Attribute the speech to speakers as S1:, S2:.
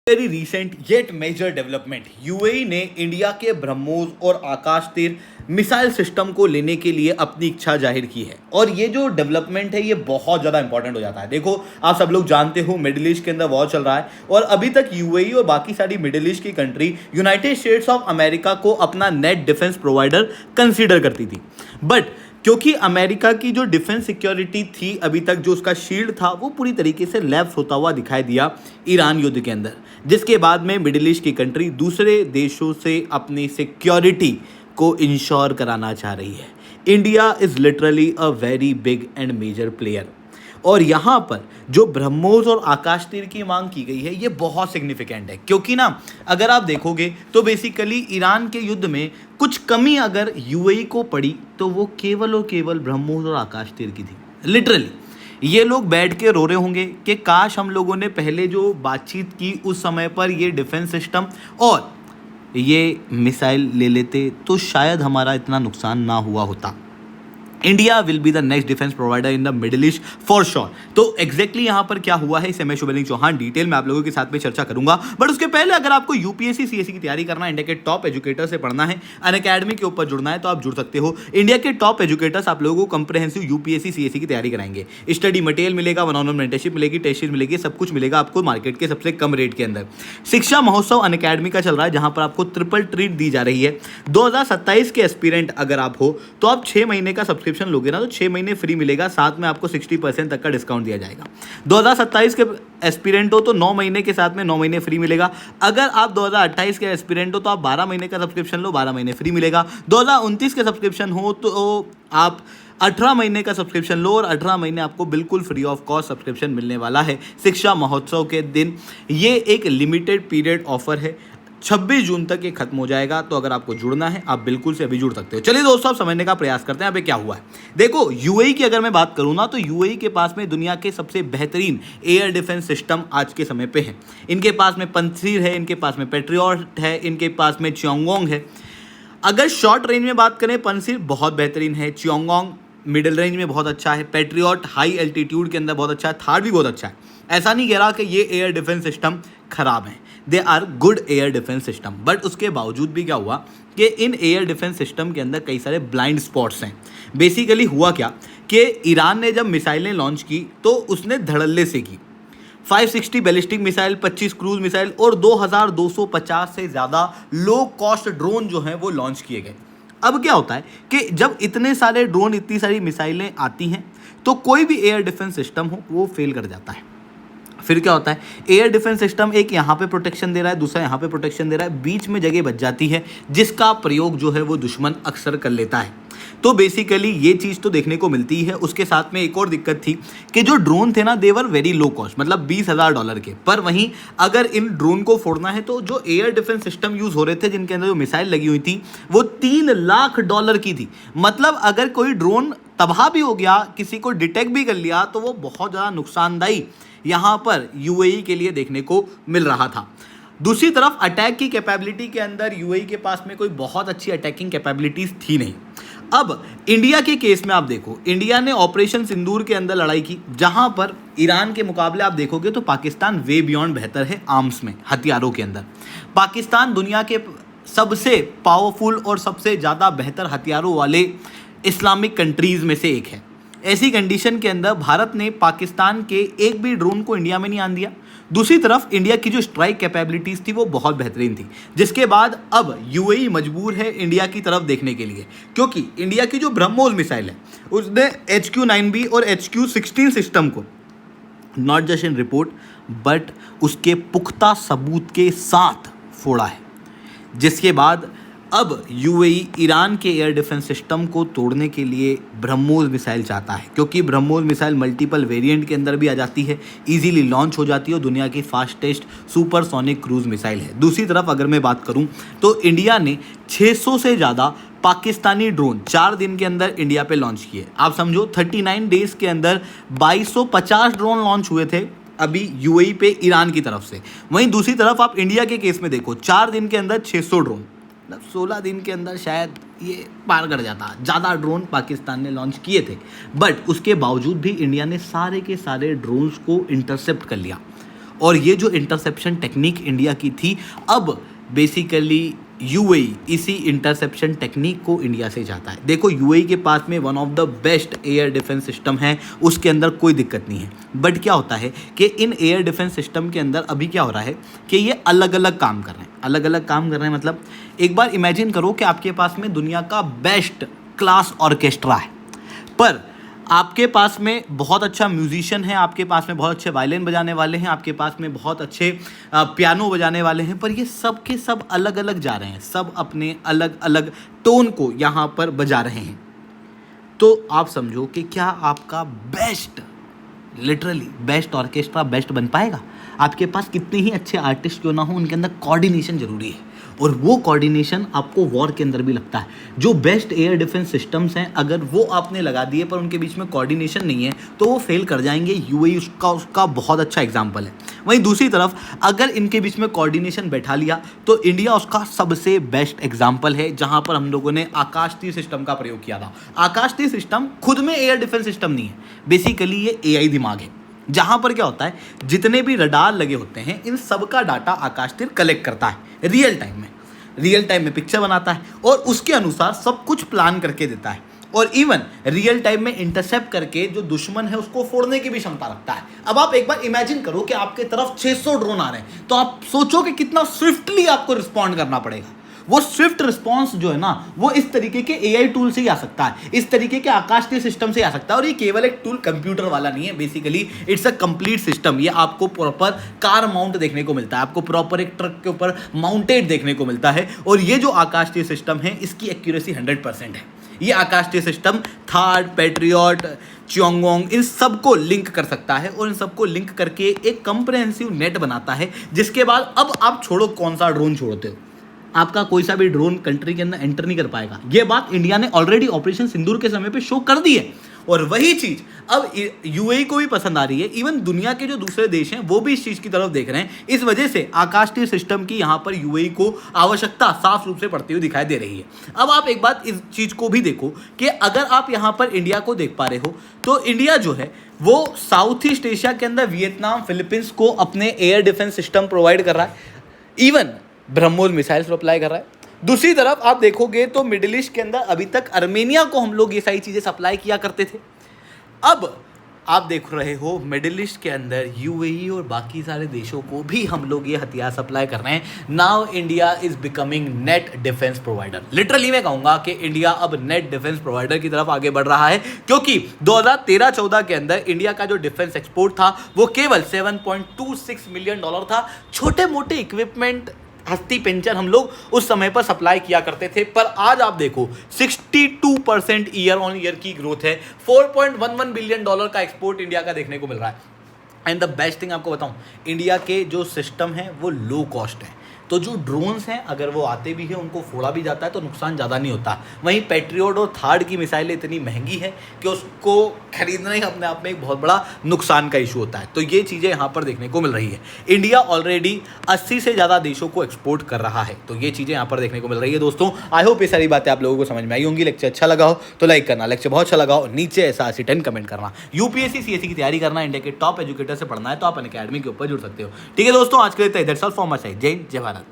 S1: Very recent yet major development, UAE ने India के ब्रह्मोस और आकाश तीर मिसाइल सिस्टम को लेने के लिए अपनी इच्छा जाहिर की है। और ये जो डेवलपमेंट है ये बहुत ज़्यादा इंपॉर्टेंट हो जाता है। देखो, आप सब लोग जानते हो मिडिल ईस्ट के अंदर वॉर चल रहा है और अभी तक यूएई और बाकी सारी मिडिल ईस्ट की country United states of America को अपना नेट डिफेंस प्रोवाइडर कंसीडर करती थी। बट क्योंकि अमेरिका की जो डिफेंस सिक्योरिटी थी अभी तक, जो उसका शील्ड था, वो पूरी तरीके से लैप्स होता हुआ दिखाई दिया ईरान युद्ध के अंदर, जिसके बाद में मिडिल ईस्ट की कंट्री दूसरे देशों से अपनी सिक्योरिटी को इंश्योर कराना चाह रही है। India is literally a very big and major player. और यहाँ पर जो ब्रह्मोस और आकाश तीर की मांग की गई है ये बहुत सिग्निफिकेंट है, क्योंकि ना अगर आप देखोगे तो बेसिकली ईरान के युद्ध में कुछ कमी अगर यूएई को पड़ी तो वो केवल और केवल ब्रह्मोस और आकाश तीर की थी। लिटरली ये लोग बैठ के रो रहे होंगे कि काश हम लोगों ने पहले जो बातचीत की उस समय पर ये डिफेंस सिस्टम और ये मिसाइल ले लेते तो शायद हमारा इतना नुकसान ना हुआ होता। India will be the next defence provider in the middle east for sure. तो एग्जैक्टली यहाँ पर क्या हुआ है इसे मैं शुभलिंग चौहान डिटेल में आप लोगों के साथ में चर्चा करूंगा। बट उसके पहले अगर आपको यूपीएससी सीएससी की तैयारी करना है, इंडिया के टॉप एजुकेटर से पढ़ना है, अनअकैडमी के ऊपर जुड़ना है तो आप जुड़ सकते हो। इंडिया के टॉप एजुकेटर्स आप लोगों को कंप्रहेंसिव यूपीएससी सीएससी की तैयारी कराएंगे। स्टडी मटेरियल मिलेगा, वन ऑन वन मेंटरशिप मिलेगी, टेस्ट सीरीज मिलेगी, सब कुछ मिलेगा आपको मार्केट के सबसे कम रेट के अंदर। शिक्षा महोत्सव अनअकैडमी का चल रहा है जहां पर आपको ट्रिपल ट्रीट दी जा रही है। 2027 के एस्पिरेंट अगर आप हो तो आप 6 महीने का सब्सक्रिप्शन लोगे ना तो 6 महीने फ्री मिलेगा, साथ में आपको 60% तक का डिस्काउंट दिया जाएगा। 2027 के एस्पिरेंट हो तो 9 महीने के साथ में 9 महीने फ्री मिलेगा। अगर आप 2028 के एस्पिरेंट हो तो आप 12 महीने का सब्सक्रिप्शन लो, 12 महीने फ्री मिलेगा। 2029 के सब्सक्रिप्शन हो तो आप 18 महीने का सब्सक्रिप्शन लो और 18 महीने आपको बिल्कुल फ्री ऑफ कॉस्ट सब्सक्रिप्शन मिलने वाला है शिक्षा महोत्सव के दिन। ये एक लिमिटेड पीरियड ऑफर है, 26 जून तक ये खत्म हो जाएगा। तो अगर आपको जुड़ना है आप बिल्कुल से अभी जुड़ सकते हो। चलिए दोस्तों, आप समझने का प्रयास करते हैं यहाँ पे क्या हुआ है। देखो, यूएई की अगर मैं बात करूँ ना तो यूएई के पास में दुनिया के सबसे बेहतरीन एयर डिफेंस सिस्टम आज के समय पे है। इनके पास में पंसीर है, इनके पास में पेट्रियट है, इनके पास में चियोंगोंग है। अगर शॉर्ट रेंज में बात करें, पंसीर बहुत बेहतरीन है, चियोंगोंग मिडिल रेंज में बहुत अच्छा है, पेट्रियट हाई एल्टीट्यूड के अंदर बहुत अच्छा है, थार भी बहुत अच्छा है। ऐसा नहीं कह रहा कि ये एयर डिफेंस सिस्टम खराब है, they are good air defence system. But उसके बावजूद भी क्या हुआ कि इन एयर डिफेंस सिस्टम के अंदर कई सारे ब्लाइंड स्पॉट्स हैं। बेसिकली हुआ क्या कि ईरान ने जब मिसाइलें लॉन्च की तो उसने धड़ल्ले से की। 560 बैलिस्टिक मिसाइल, 25 क्रूज मिसाइल और 2250 से ज़्यादा लो कॉस्ट ड्रोन जो हैं वो लॉन्च किए गए। अब क्या होता है कि जब इतने सारे ड्रोन, इतनी सारी मिसाइलें आती हैं तो कोई भी एयर डिफेंस सिस्टम हो वो फेल कर जाता है। फिर क्या होता है, एयर डिफेंस सिस्टम एक यहाँ पे प्रोटेक्शन दे रहा है, दूसरा यहाँ पे प्रोटेक्शन दे रहा है, बीच में जगह बच जाती है जिसका प्रयोग जो है वो दुश्मन अक्सर कर लेता है। तो बेसिकली ये चीज़ तो देखने को मिलती है। उसके साथ में एक और दिक्कत थी कि जो ड्रोन थे ना, देवर वेरी लो कॉस्ट, मतलब $20,000 के। पर वहीं अगर इन ड्रोन को फोड़ना है तो जो एयर डिफेंस सिस्टम यूज़ हो रहे थे, जिनके अंदर जो मिसाइल लगी हुई थी, वो $3 लाख की थी। मतलब अगर कोई ड्रोन तबाह भी हो गया, किसी को डिटेक्ट भी कर लिया, तो वो बहुत ज़्यादा नुकसानदायी यहाँ पर यूएई के लिए देखने को मिल रहा था। दूसरी तरफ अटैक की कैपेबिलिटी के अंदर यूएई के पास में कोई बहुत अच्छी अटैकिंग कैपेबिलिटीज थी नहीं। अब इंडिया के केस में आप देखो, इंडिया ने ऑपरेशन सिंदूर के अंदर लड़ाई की, जहां पर ईरान के मुकाबले आप देखोगे तो पाकिस्तान वे बियॉन्ड बेहतर है आर्म्स में, हथियारों के अंदर। पाकिस्तान दुनिया के सबसे पावरफुल और सबसे ज़्यादा बेहतर हथियारों वाले इस्लामिक कंट्रीज़ में से एक है। ऐसी कंडीशन के अंदर भारत ने पाकिस्तान के एक भी ड्रोन को इंडिया में नहीं आने दिया। दूसरी तरफ इंडिया की जो स्ट्राइक कैपेबिलिटीज़ थी वो बहुत बेहतरीन थी, जिसके बाद अब यूएई मजबूर है इंडिया की तरफ देखने के लिए, क्योंकि इंडिया की जो ब्रह्मोस मिसाइल है उसने HQ-9B और HQ-16 सिस्टम को not just in report but उसके पुख्ता सबूत के साथ फोड़ा है। जिसके बाद अब यूएई ईरान के एयर डिफेंस सिस्टम को तोड़ने के लिए ब्रह्मोस मिसाइल चाहता है, क्योंकि ब्रह्मोस मिसाइल मल्टीपल वेरिएंट के अंदर भी आ जाती है, इजीली लॉन्च हो जाती है और दुनिया की फास्टेस्ट सुपरसोनिक क्रूज मिसाइल है। दूसरी तरफ अगर मैं बात करूं तो इंडिया ने 600 से ज़्यादा पाकिस्तानी ड्रोन 4 दिन के अंदर इंडिया पे लॉन्च किए। आप समझो 39 डेज़ के अंदर 2250 ड्रोन लॉन्च हुए थे अभी यूएई पे ईरान की तरफ से। वहीं दूसरी तरफ आप इंडिया के केस में देखो, 4 दिन के अंदर 600 ड्रोन, मतलब 16 दिन के अंदर शायद ये पार कर जाता। ज़्यादा ड्रोन पाकिस्तान ने लॉन्च किए थे, बट उसके बावजूद भी इंडिया ने सारे के सारे ड्रोन्स को इंटरसेप्ट कर लिया और ये जो इंटरसेप्शन टेक्निक इंडिया की थी, अब बेसिकली यूएई इसी इंटरसेप्शन टेक्निक को इंडिया से चाहता है। देखो यूएई के पास में one of the best air defence system है, उसके अंदर कोई दिक्कत नहीं है। बट क्या होता है कि इन एयर डिफेंस सिस्टम के अंदर अभी क्या हो रहा है कि ये अलग अलग काम कर रहे हैं। अलग अलग काम कर रहे हैं मतलब एक बार इमेजिन करो कि आपके पास में दुनिया का बेस्ट क्लास ऑर्केस्ट्रा है, पर आपके पास में बहुत अच्छा म्यूजिशियन है, आपके पास में बहुत अच्छे वायलिन बजाने वाले हैं, आपके पास में बहुत अच्छे पियानो बजाने वाले हैं, पर ये सब के सब अलग अलग जा रहे हैं, सब अपने अलग अलग टोन को यहाँ पर बजा रहे हैं। तो आप समझो कि क्या आपका best, literally best orchestra best बन पाएगा? आपके पास कितने ही अच्छे आर्टिस्ट क्यों ना हो, उनके अंदर कोऑर्डिनेशन जरूरी है, और वो कोऑर्डिनेशन आपको वॉर के अंदर भी लगता है। जो बेस्ट एयर डिफेंस सिस्टम्स हैं, अगर वो आपने लगा दिए पर उनके बीच में कोऑर्डिनेशन नहीं है तो वो फेल कर जाएंगे। यूएई उसका बहुत अच्छा एग्जांपल है। वहीं दूसरी तरफ अगर इनके बीच में कोऑर्डिनेशन बैठा लिया तो इंडिया उसका सबसे बेस्ट एग्जाम्पल है, जहां पर हम लोगों ने आकाश तीर सिस्टम का प्रयोग किया था। आकाश तीर सिस्टम खुद में एयर डिफेंस सिस्टम नहीं है, बेसिकली ये एआई दिमाग है, जहां पर क्या होता है जितने भी रडार लगे होते हैं इन सब का डाटा आकाश तीर कलेक्ट करता है रियल टाइम में पिक्चर बनाता है और उसके अनुसार सब कुछ प्लान करके देता है, और इवन रियल टाइम में इंटरसेप्ट करके जो दुश्मन है उसको फोड़ने की भी क्षमता रखता है। अब आप एक बार इमेजिन करो कि आपके तरफ 600 ड्रोन आ रहे हैं, तो आप सोचो कि कितना स्विफ्टली आपको रिस्पॉन्ड करना पड़ेगा। वो स्विफ्ट रिस्पॉन्स जो है ना, वो इस तरीके के एआई टूल से ही आ सकता है, इस तरीके के आकाश तीर सिस्टम से आ सकता है। और ये केवल एक टूल कंप्यूटर वाला नहीं है, basically it's a complete system. ये आपको प्रॉपर कार माउंट देखने को मिलता है, आपको प्रॉपर एक ट्रक के ऊपर माउंटेड देखने को मिलता है। और ये जो आकाश तीर सिस्टम है इसकी एक्यूरेसी 100% है। ये आकाश तीर सिस्टम थार्ड, पैट्रियट, चियोंगोंग इन सबको लिंक कर सकता है, और इन सबको लिंक करके एक कंप्रहेंसिव नेट बनाता है, जिसके बाद अब आप छोड़ो कौन सा ड्रोन छोड़ते हो, आपका कोई सा भी ड्रोन कंट्री के अंदर एंटर नहीं कर पाएगा। यह बात इंडिया ने ऑलरेडी ऑपरेशन सिंदूर के समय पे शो कर दी है, और वही चीज अब यूएई को भी पसंद आ रही है। इवन दुनिया के जो दूसरे देश हैं वो भी इस चीज की तरफ देख रहे हैं। इस वजह से आकाश तीर सिस्टम की यहां पर यूएई को आवश्यकता साफ रूप से पड़ती हुई दिखाई दे रही है। अब आप एक बात इस चीज को भी देखो कि अगर आप यहां पर इंडिया को देख पा रहे हो, तो इंडिया जो है वो साउथ ईस्ट एशिया के अंदर वियतनाम, फिलीपींस को अपने एयर डिफेंस सिस्टम प्रोवाइड कर रहा है, इवन ब्रह्मोस मिसाइल्स अप्लाई कर रहा है। दूसरी तरफ आप देखोगे तो मिडिल ईस्ट के अंदर अभी तक अर्मेनिया को हम लोग ये सारी चीजें सप्लाई किया करते थे। अब आप देख रहे हो मिडिल ईस्ट के अंदर यूएई और बाकी सारे देशों को भी हम लोग ये हथियार सप्लाई कर रहे हैं। Now India is becoming net defence provider. Literally मैं कहूंगा कि इंडिया अब नेट डिफेंस प्रोवाइडर की तरफ आगे बढ़ रहा है, क्योंकि 2013-14 के अंदर इंडिया का जो डिफेंस एक्सपोर्ट था वो केवल $7.26 मिलियन था। छोटे मोटे इक्विपमेंट, हस्ती पेंशन हम लोग उस समय पर सप्लाई किया करते थे, पर आज आप देखो 62% ईयर ऑन ईयर की ग्रोथ है। $4.11 बिलियन का एक्सपोर्ट इंडिया का देखने को मिल रहा है। एंड द बेस्ट थिंग आपको बताऊं, इंडिया के जो सिस्टम है वो लो कॉस्ट है, तो जो ड्रोन्स हैं अगर वो आते भी हैं उनको फोड़ा भी जाता है तो नुकसान ज़्यादा नहीं होता। वहीं पैट्रियट और थार्ड की मिसाइलें इतनी महंगी हैं कि उसको खरीदना ही अपने आप में एक बहुत बड़ा नुकसान का इशू होता है। तो ये चीज़ें यहाँ पर देखने को मिल रही है। इंडिया ऑलरेडी 80 से ज़्यादा देशों को एक्सपोर्ट कर रहा है, तो ये चीज़ें यहाँ पर देखने को मिल रही है। दोस्तों आई होप ये सारी बातें आप लोगों को समझ में आई होंगी। लेक्चर अच्छा लगा हो तो लाइक करना, लेक्चर बहुत अच्छा लगा हो नीचे ऐसा 10 कमेंट करना। यूपीएससी सीएससी की तैयारी करना, इंडिया के टॉप एजुकेटर से पढ़ना है तो आप अनअकैडमी के ऊपर जुड़ सकते हो। ठीक है दोस्तों, आज के लिए that's all from my side. जय हिंद, जय भारत।